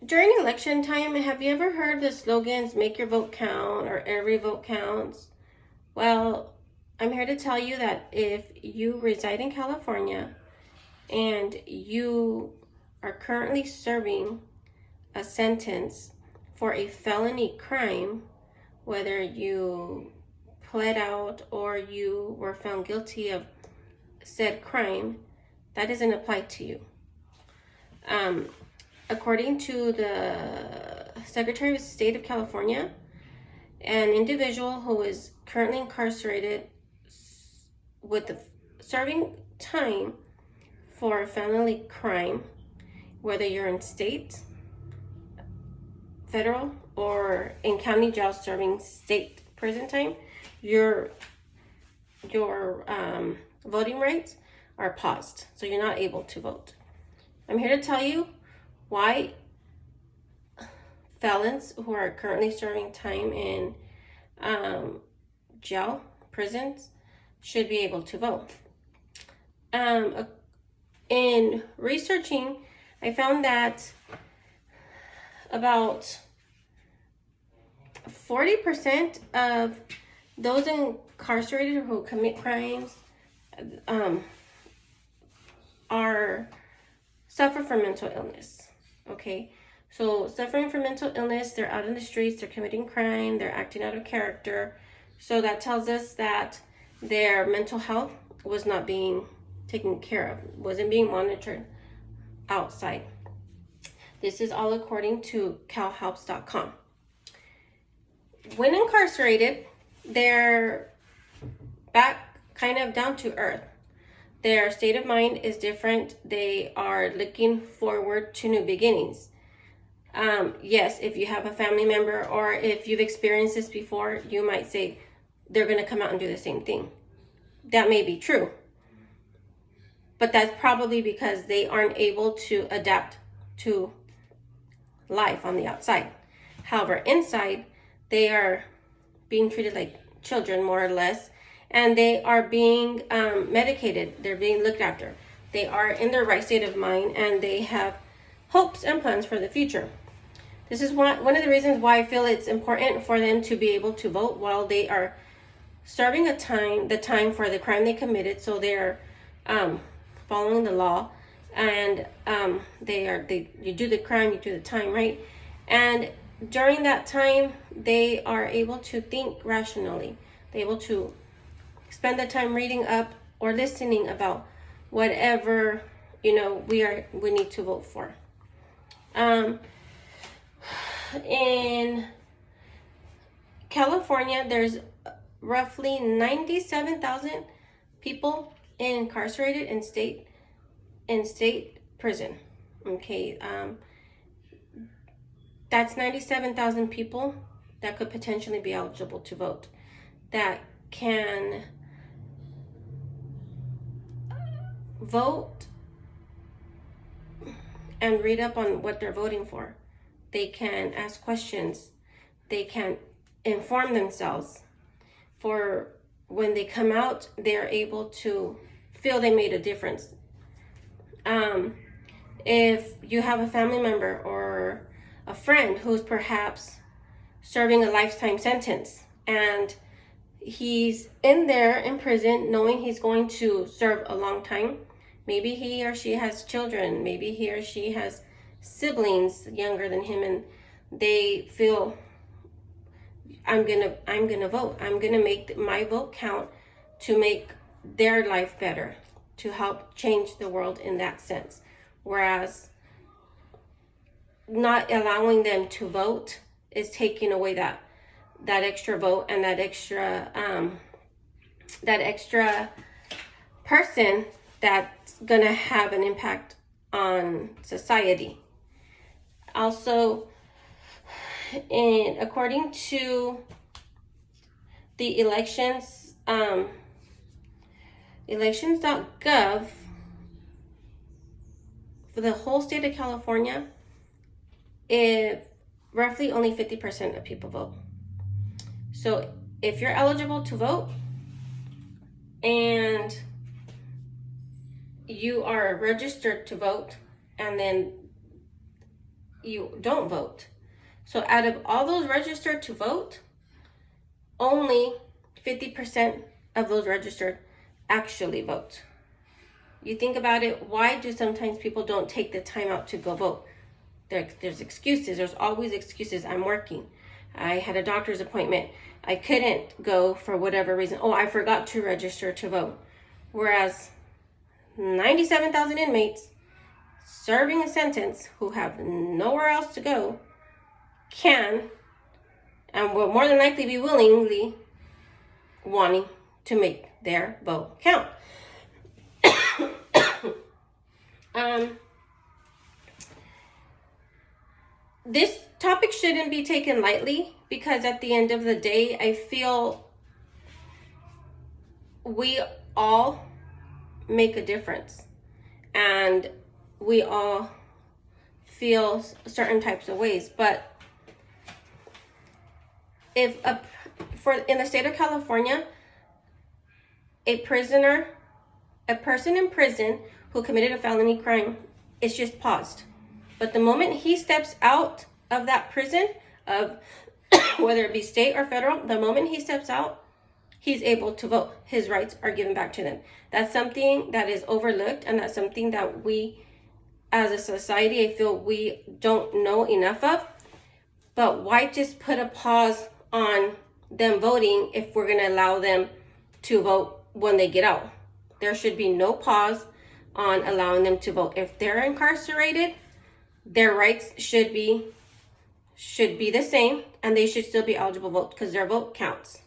During election time, have you ever heard the slogans, make your vote count or every vote counts? Well, I'm here to tell you that if you reside in California and you are currently serving a sentence for a felony crime, whether you pled out or you were found guilty of said crime, that doesn't apply to you. According to the Secretary of State of California, an individual who is currently incarcerated with the serving time for a felony crime, whether you're in state, federal, or in county jail serving state prison time, your voting rights are paused, so you're not able to vote. I'm here to tell you why felons who are currently serving time in jail, prisons, should be able to vote. In researching, I found that about 40% of those incarcerated who commit crimes suffer from mental illness. Okay, so suffering from mental illness, they're out in the streets, they're committing crime, they're acting out of character. So that tells us that their mental health was not being taken care of, wasn't being monitored outside. This is all according to calhelps.com. When incarcerated, they're back kind of down to earth. Their state of mind is different. They are looking forward to new beginnings. Yes, if you have a family member or if you've experienced this before, you might say they're going to come out and do the same thing. That may be true. But that's probably because they aren't able to adapt to life on the outside. However, inside, they are being treated like children, more or less, and they are being medicated. They're being looked after. They are in their right state of mind, and they have hopes and plans for the future. This is one of the reasons why I feel it's important for them to be able to vote while they are serving the time for the crime they committed. So they're following the law, and you do the crime, you do the time, right? And during that time, they are able to think rationally. They're able to spend the time reading up or listening about whatever we need to vote for. In California, there's roughly 97,000 people incarcerated in state prison. Okay, that's 97,000 people that could potentially be eligible to vote, that can vote and read up on what they're voting for. They can ask questions. They can inform themselves. For when they come out, they're able to feel they made a difference. If you have a family member or a friend who's perhaps serving a lifetime sentence and he's in there in prison knowing he's going to serve a long time, maybe he or she has children, maybe he or she has siblings younger than him, and they feel, I'm gonna vote. I'm gonna make my vote count to make their life better, to help change the world in that sense. Whereas not allowing them to vote is taking away that extra vote and that extra person that's gonna have an impact on society. Also, according to the elections.gov, for the whole state of California, roughly only 50% of people vote. So if you're eligible to vote and you are registered to vote, and then you don't vote. So out of all those registered to vote, only 50% of those registered actually vote. You think about it, why do sometimes people don't take the time out to go vote? There's excuses. There's always excuses. I'm working. I had a doctor's appointment. I couldn't go for whatever reason. Oh, I forgot to register to vote. Whereas 97,000 inmates serving a sentence who have nowhere else to go can and will more than likely be willingly wanting to make their vote count. This topic shouldn't be taken lightly, because at the end of the day, I feel we all make a difference, and we all feel certain types of ways. But if in the state of California, a person in prison who committed a felony crime is just paused. But the moment he steps out of that prison, of whether it be state or federal, the moment he steps out, he's able to vote. His rights are given back to them. That's something that is overlooked, and that's something that we, as a society, I feel we don't know enough of. But why just put a pause on them voting if we're going to allow them to vote when they get out? There should be no pause on allowing them to vote. If they're incarcerated, their rights should be the same, and they should still be eligible to vote, because their vote counts.